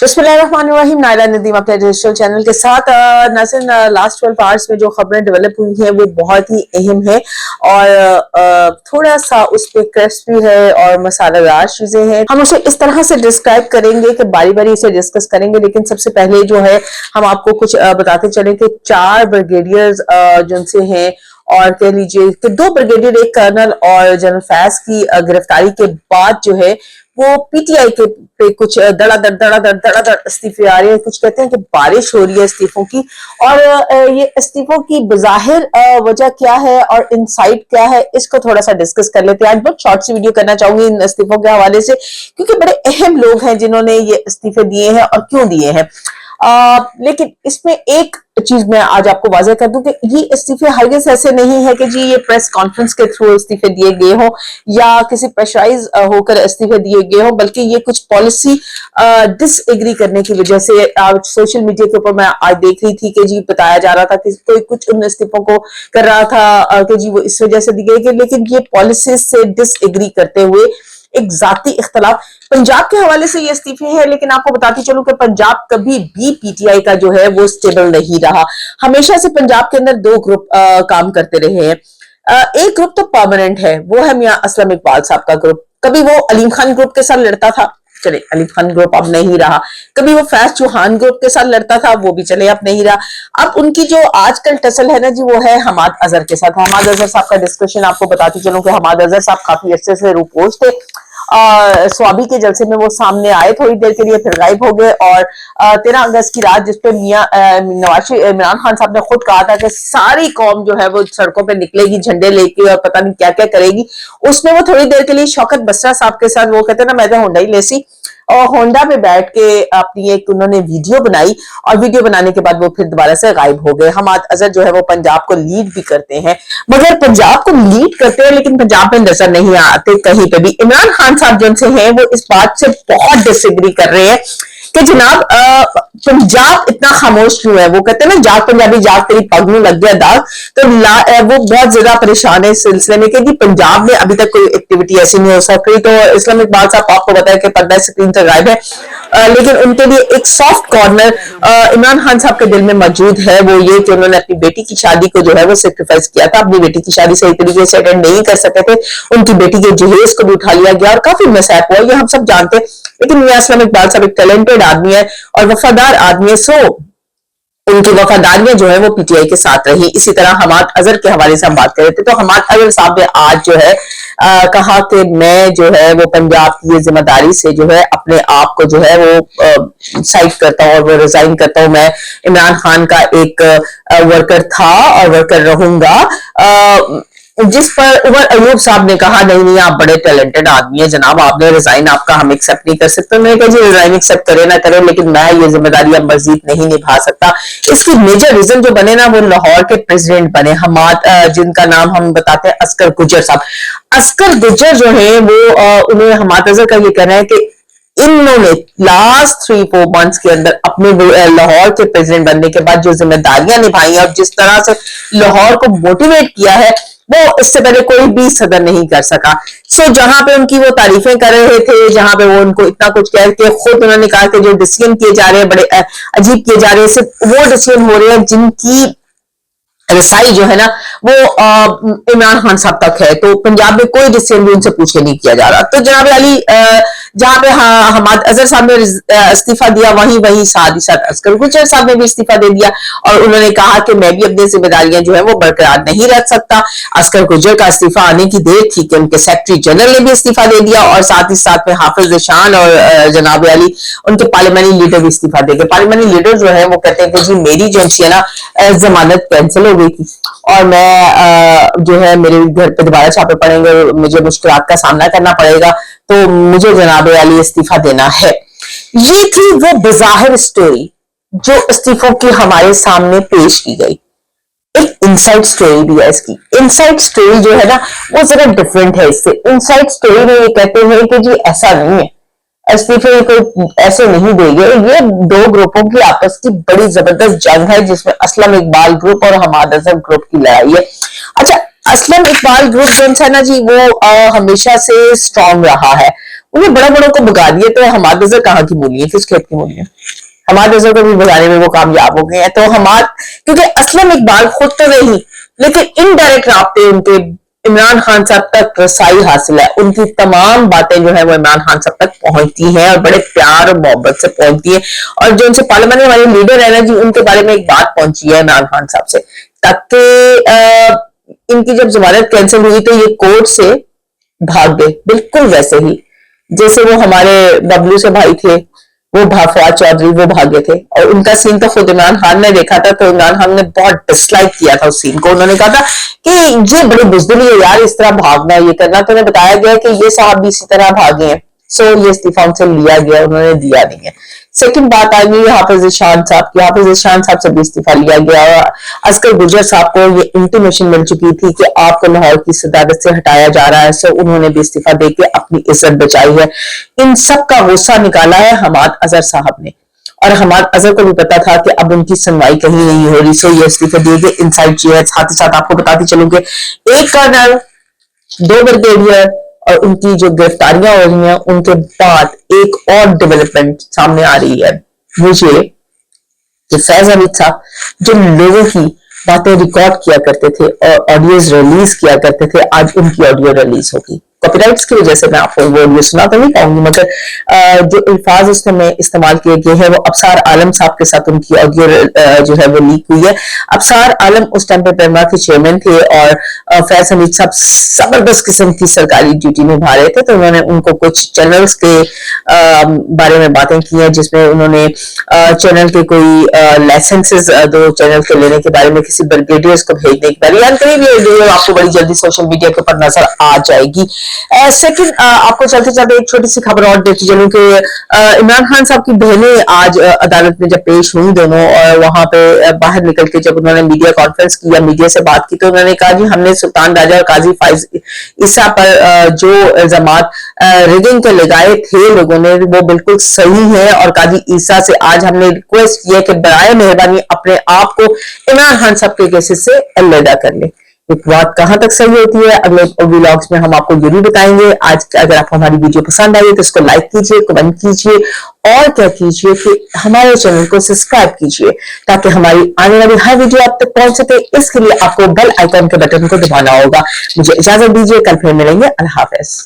बिस्मिल्लाहिर्रहमानिर्रहीम। नायला नदीम अपने digital channel के साथ नाज़रीन, लास्ट 12 आवर्स में जो खबरें डेवलप हुई हैं वो बहुत ही अहम है और थोड़ा सा उस पे क्रिस्पी है और मसालेदार चीजें हैं। हम उसे इस तरह से डिस्क्राइब करेंगे कि बारी बारी इसे डिस्कस करेंगे, लेकिन सबसे पहले जो है हम आपको कुछ बताते चले कि 4 ब्रिगेडियर्स जिनसे हैं और कह लीजिए कि 2 ब्रिगेडियर, एक कर्नल और जनरल फैज की गिरफ्तारी के बाद जो है वो पीटीआई के पे कुछ धड़ाधड़ इस्तीफे आ रहे हैं। कुछ कहते हैं कि बारिश हो रही है इस्तीफों की, और ये इस्तीफों की बज़ाहिर वजह क्या है और इनसाइट क्या है, इसको थोड़ा सा डिस्कस कर लेते हैं। आज बहुत शॉर्ट सी वीडियो करना चाहूंगी इन इस्तीफों के हवाले से, क्योंकि बड़े अहम लोग हैं जिन्होंने ये इस्तीफे दिए हैं और क्यों दिए हैं। लेकिन इसमें एक चीज मैं आज आपको वाज़ेह कर दूं कि ये इस्तीफे हरगिज़ ऐसे नहीं है कि जी ये प्रेस कॉन्फ्रेंस के थ्रू इस्तीफे दिए गए हो या किसी प्रेशराइज होकर इस्तीफे दिए गए हो, बल्कि ये कुछ पॉलिसी डिसएग्री करने की वजह से सोशल मीडिया के ऊपर मैं आज देख रही थी कि जी बताया जा रहा था कि कोई कुछ उन इस्तीफों को कर रहा था कि जी वो इस वजह से दिए गए, लेकिन ये पॉलिसी से डिसएग्री करते हुए एक जाती इख्तलाफ। पंजाब के हवाले से ये इस्तीफे हैं, लेकिन आपको बताती चलूं कि पंजाब कभी भी पीटीआई का जो है वो स्टेबल नहीं रहा। हमेशा से पंजाब के अंदर 2 ग्रुप काम करते रहे हैं। एक ग्रुप तो परमानेंट है, वो है मियां असलम इकबाल साहब का ग्रुप। कभी वो अलीम खान ग्रुप के साथ लड़ता था, चले अलीम खान ग्रुप अब नहीं रहा। कभी वो फैज चौहान ग्रुप के साथ लड़ता था, वो भी चले अब नहीं रहा। अब उनकी जो आजकल टसल है ना जी, वो है हमाद अजहर के साथ। हमाद अजहर साहब का डिस्कशन आपको बताती चलूं कि हमाद अजहर साहब काफी अच्छे से रूपोज थे। स्वाबी के जलसे में वो सामने आए थोड़ी देर के लिए, फिर गायब हो गए। और 13 अगस्त की रात जिसपे इमरान खान साहब ने खुद कहा था कि सारी कौम जो है वो सड़कों पे निकलेगी झंडे लेके और पता नहीं क्या क्या करेगी, उसमें वो थोड़ी देर के लिए शौकत बसरा साहब के साथ, वो कहते ना मैं तो होंडा ही लेसी, और होंडा पे बैठ के अपनी एक उन्होंने वीडियो बनाई और वीडियो बनाने के बाद वो फिर दोबारा से गायब हो गए। हमाद अजहर जो है वो पंजाब को लीड भी करते हैं, मगर पंजाब को लीड करते हैं लेकिन पंजाब में नजर नहीं आते कहीं पे भी। इमरान खान साहब जिनसे हैं वो इस बात से बहुत डिसएग्री कर रहे हैं कि जनाब पंजाब इतना खामोश क्यों है। वो कहते हैं ना जाग पंजाबी जाग तेरी पग में लग गया दाग, तो वो बहुत ज्यादा परेशान है इस सिलसिले में कि पंजाब में अभी तक कोई एक्टिविटी ऐसी नहीं हो सकी। तो इस्लाम इकबाल साहब आपको बताया कि पर्दा स्क्रीन से गायब है, लेकिन उनके लिए एक सॉफ्ट कॉर्नर इमरान खान साहब के दिल में मौजूद है। वो ये कि उन्होंने अपनी बेटी की शादी को जो है वो सेक्रीफाइस किया था, अपनी बेटी की शादी सही तरीके से अटेंड नहीं कर सके थे, उनकी बेटी के जहेज को भी उठा लिया गया और काफी मसैब हुआ, ये हम सब जानते हैं। लेकिन मियां असलम इकबाल साहब एक टैलेंटेड आदमी है और वफादार आदमी है, सो उनकी वफादारियां जो है वो पीटीआई के साथ रही। इसी तरह हमाद अजहर के हवाले से हम बात कर रहे थे, तो हमाद अजहर साहब ने आज जो है कहा कि मैं जो है वो पंजाब की ये जिम्मेदारी से जो है अपने आप को जो है वो साइड करता हूँ और वो रिजाइन करता हूँ। मैं इमरान खान का एक वर्कर था और वर्कर रहूंगा। जिस पर उमर अयूब साहब ने कहा नहीं नहीं आप बड़े टैलेंटेड आदमी है जनाब, आपने रिजाइन आपका हम एक्सेप्ट नहीं कर सकते। मैंने कहा जी रिजाइन एक्सेप्ट करे ना करे, लेकिन मैं ये जिम्मेदारी अब मजीद नहीं निभा सकता। इसकी मेजर रीजन जो बने ना वो लाहौर के प्रेसिडेंट बने हमाद, जिनका नाम हम बताते हैं असगर गुज्जर साहब। असगर गुज्जर जो है वो उन्हें हमाद अजहर का ये कहना है कि इन्होंने लास्ट 3-4 मंथ्स के अंदर अपने लाहौर के प्रेसिडेंट बनने के बाद जो जिम्मेदारियां निभाई और जिस तरह से लाहौर को मोटिवेट किया है वो इससे पहले कोई भी सदर नहीं कर सका। सो जहां पे उनकी वो तारीफें कर रहे थे, जहां पे वो उनको इतना कुछ कह के खुद उन्होंने कहा कि जो डिसीजन किए जा रहे हैं बड़े अजीब किए जा रहे हैं, सिर्फ वो डिसीजन हो रहे हैं जिनकी रसाई जो है ना वो इमरान खान साहब तक है। तो पंजाब में कोई डिसीजन भी उनसे पूछ के नहीं किया जा रहा। तो जनाब अली जहां पे हमाद अजहर साहब ने इस्तीफा दिया, वहीं साथ ही साथ असगर गुज्जर साहब ने भी इस्तीफा दे दिया और उन्होंने कहा कि मैं भी अपनी जिम्मेदारियां जो है वो बरकरार नहीं रख सकता। असगर गुज्जर का इस्तीफा आने की देर थी कि उनके सेक्रेटरी जनरल ने भी इस्तीफा दे दिया और साथ ही साथ में हाफिज शान और जनाब अली उनके पार्लियामानी लीडर भी इस्तीफा दे गए। पार्लियामानी लीडर जो है वो कहते हैं कि जी मेरी जो है ना जमानत कैंसिल हो गई थी और मैं जो है मेरे घर पे दोबारा छापे पड़ेंगे, मुझे मुश्किलात का सामना करना पड़ेगा, तो मुझे जनाब अली इस्तीफा देना है। ये थी वो बज़ाहिर स्टोरी जो इस्तीफों की हमारे सामने पेश की गई। एक इनसाइड स्टोरी भी है इसकी। इनसाइड स्टोरी जो है ना वो जरा डिफरेंट है इससे। इनसाइड स्टोरी में ये कहते हैं कि जी ऐसा नहीं है, इस्तीफे को ऐसे नहीं देंगे। ये 2 ग्रुपों की आपस की बड़ी जबरदस्त जंग है जिसमें असलम इकबाल ग्रुप और हमाद अजहर ग्रुप की लड़ाई है। अच्छा, असलम इकबाल ग्रुप जो है ना जी वो हमेशा से स्ट्रांग रहा है, उन्हें बड़ा बड़ों को भगा दिए, तो हमाद अजहर कहाँ की मूली है, किस खेत की मूली है? हमाद अजहर को भी भगाने में वो कामयाब हो गए हैं। तो हमाद, क्योंकि असलम इकबाल खुद तो नहीं, लेकिन इनडायरेक्ट रास्ते उनके इमरान खान साहब तक रसाई हासिल है, उनकी तमाम बातें जो है वो इमरान खान साहब तक पहुंचती हैं और बड़े प्यार और मोहब्बत से पहुंचती है। और जो उनसे पार्लियामेंट वाले लीडर है ना जी, उनके बारे में एक बात पहुंची है इमरान खान साहब से, ताकि इनकी जब जमानत कैंसिल हुई तो ये कोर्ट से भाग गए, बिल्कुल वैसे ही जैसे वो हमारे बबलू से भाई थे, वो फवाद चौधरी वो भागे थे। और उनका सीन तो खुद इमरान खान ने देखा था, तो इमरान खान ने बहुत डिसलाइक किया था उस सीन को। उन्होंने कहा था कि ये बड़ी बुजदिली है यार, इस तरह भागना ये करना। तो उन्हें बताया गया कि ये साहब भी इसी तरह भागे हैं, सो ये इस्तीफा उनसे लिया गया, उन्होंने दिया नहीं है। सेकंड बात आ गई हाफिज इरशाद साहब की, हाफिज इरशाद साहब से भी इस्तीफा लिया गया और असगर गुजर साहब को ये इंटीमेशन मिल चुकी थी कि आपको लाहौर की सदारत से हटाया जा रहा है, सो उन्होंने भी इस्तीफा देके अपनी इज्जत बचाई है। इन सब का गुस्सा निकाला है हमाद अजहर साहब ने, और हमाद अजहर को भी पता था कि अब उनकी सुनवाई कहीं नहीं हो रही, सो ये इस्तीफे दिए गए। इनसाइड चीज साथ ही साथ आपको बताती चलूं कि एक कर्नल, 2 ब्रिगेडियर और उनकी जो गिरफ्तारियां हो रही हैं, उनके बाद एक और डेवलपमेंट सामने आ रही है मुझे कि फैज हमीद साहब जो लोगों की बातें रिकॉर्ड किया करते थे और ऑडियोज रिलीज किया करते थे, आज उनकी ऑडियो रिलीज होगी। कॉपीराइट्स की वजह से मैं आपको वो ऑडियो सुना तो नहीं पाऊंगी, मगर जो अल्फाज उसमें इस्तेमाल किए गए हैं वो अबसार आलम साहब के साथ उनकी ऑडियो जो है वो लीक हुई है। अबसार आलम उस टाइम पे पेरमा के चेयरमैन थे और फैज हमीद साहब जबरदस्त किस्म की सरकारी ड्यूटी निभा रहे थे, तो उन्होंने उनको कुछ चैनल्स के बारे में बातें की हैं, जिसमें उन्होंने चैनल के कोई लाइसेंसेस 2 चैनल के लेने के बारे में, किसी ब्रिगेडियर्स को भेजने के बारे में, ये आपको बड़ी जल्दी सोशल मीडिया के ऊपर नजर आ जाएगी। सेकंड, आपको चलते चलते एक छोटी सी खबर और देती चलूं कि इमरान खान साहब की बहनें आज अदालत में जब पेश हुई दोनों, और वहां पे बाहर निकल के जब उन्होंने मीडिया कॉन्फ्रेंस की या मीडिया से बात की, तो उन्होंने कहा जी हमने सुल्तान राजा और काजी फाइज ईसा पर जो इल्जामात रिगिंग के लगाए थे लोगों ने, वो बिल्कुल सही है, और काजी ईसा से आज हमने रिक्वेस्ट की है कि बराए मेहरबानी अपने आप को इमरान खान साहब के केसेस से अलहदा कर ले। एक बात कहां तक सही होती है, अगले व्लॉग्स में हम आपको जरूर बताएंगे। आज अगर आपको हमारी वीडियो पसंद आई तो इसको लाइक कीजिए, कमेंट कीजिए, और क्या कीजिए कि हमारे चैनल को सब्सक्राइब कीजिए, ताकि हमारी आने वाली हर वीडियो आप तक पहुंच सके। इसके लिए आपको बेल आइकन के बटन को दबाना होगा। मुझे इजाजत दीजिए, कल फिर मिलेंगे। अल्लाह हाफिज।